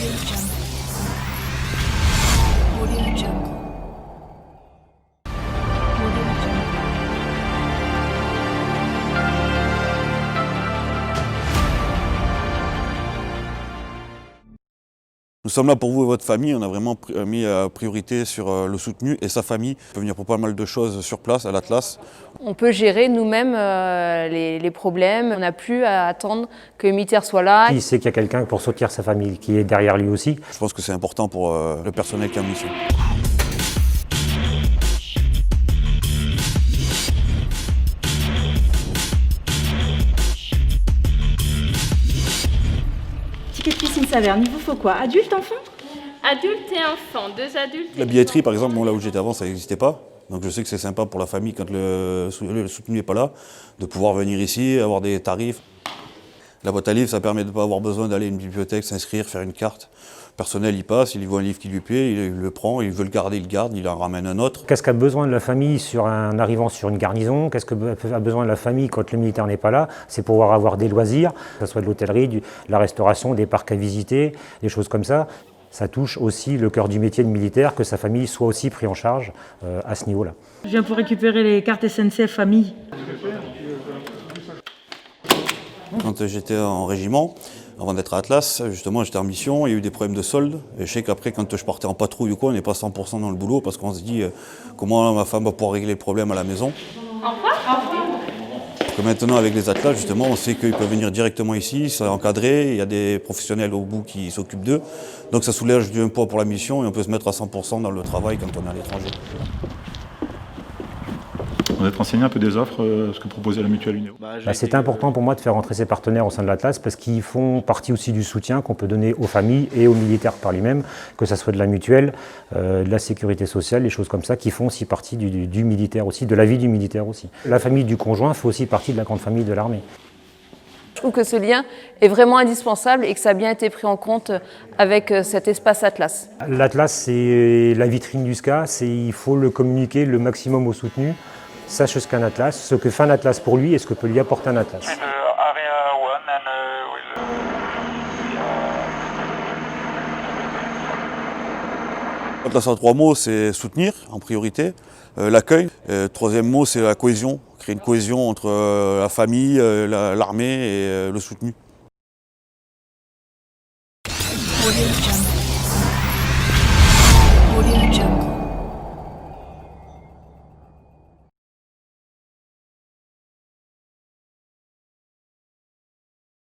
Audio Jungle. Audio Jungle. Audio Jungle. Nous sommes là pour vous et votre famille. On a vraiment mis priorité sur le soutenu et sa famille. On peut venir pour pas mal de choses sur place à l'Atlas. On peut gérer nous-mêmes les problèmes. On n'a plus à attendre que le militaire soit là. Il sait qu'il y a quelqu'un pour soutenir sa famille qui est derrière lui aussi. Je pense que c'est important pour le personnel qui est en mission. Ticket de piscine Saverne, il vous faut quoi? Adulte, enfant? Adulte et enfant, 2 adultes. La billetterie, par exemple, là où j'étais avant, ça n'existait pas. Donc je sais que c'est sympa pour la famille, quand le soutenu n'est pas là, de pouvoir venir ici, avoir des tarifs. La boîte à livres, ça permet de ne pas avoir besoin d'aller à une bibliothèque, s'inscrire, faire une carte. Le personnel, il passe, il voit un livre qui lui plaît, il le prend, il veut le garder, il le garde, il en ramène un autre. Qu'est-ce qu'a besoin de la famille en arrivant sur une garnison? Qu'est-ce qu'a besoin de la famille quand le militaire n'est pas là? C'est pouvoir avoir des loisirs, que ce soit de l'hôtellerie, de la restauration, des parcs à visiter, des choses comme ça. Ça touche aussi le cœur du métier de militaire, que sa famille soit aussi pris en charge à ce niveau-là. Je viens pour récupérer les cartes SNCF famille. Quand j'étais en régiment, avant d'être à Atlas, justement, j'étais en mission, il y a eu des problèmes de solde. Et je sais qu'après, quand je partais en patrouille ou quoi, on n'est pas 100% dans le boulot parce qu'on se dit comment ma femme va pouvoir régler le problème à la maison. Que maintenant, avec les Atlas, justement, on sait qu'ils peuvent venir directement ici, c'est encadré, il y a des professionnels au bout qui s'occupent d'eux. Donc ça soulège du poids pour la mission et on peut se mettre à 100% dans le travail quand on est à l'étranger. On va te renseigner un peu des offres, ce que proposait la mutuelle Unéo. C'est important pour moi de faire rentrer ces partenaires au sein de l'Atlas parce qu'ils font partie aussi du soutien qu'on peut donner aux familles et aux militaires par lui-même, que ce soit de la mutuelle, de la sécurité sociale, des choses comme ça, qui font aussi partie du militaire aussi, de la vie du militaire aussi. La famille du conjoint fait aussi partie de la grande famille de l'armée. Je trouve que ce lien est vraiment indispensable et que ça a bien été pris en compte avec cet espace Atlas. L'Atlas, c'est la vitrine du SCA, il faut le communiquer le maximum aux soutenus. Sache ce qu'est un Atlas, ce que fait un Atlas pour lui et ce que peut lui apporter un Atlas. L'Atlas en 3 mots, c'est soutenir en priorité, l'accueil. Troisième mot, c'est la cohésion, créer une cohésion entre la famille, l'armée et le soutenu. Audio Jungle. Audio Jungle.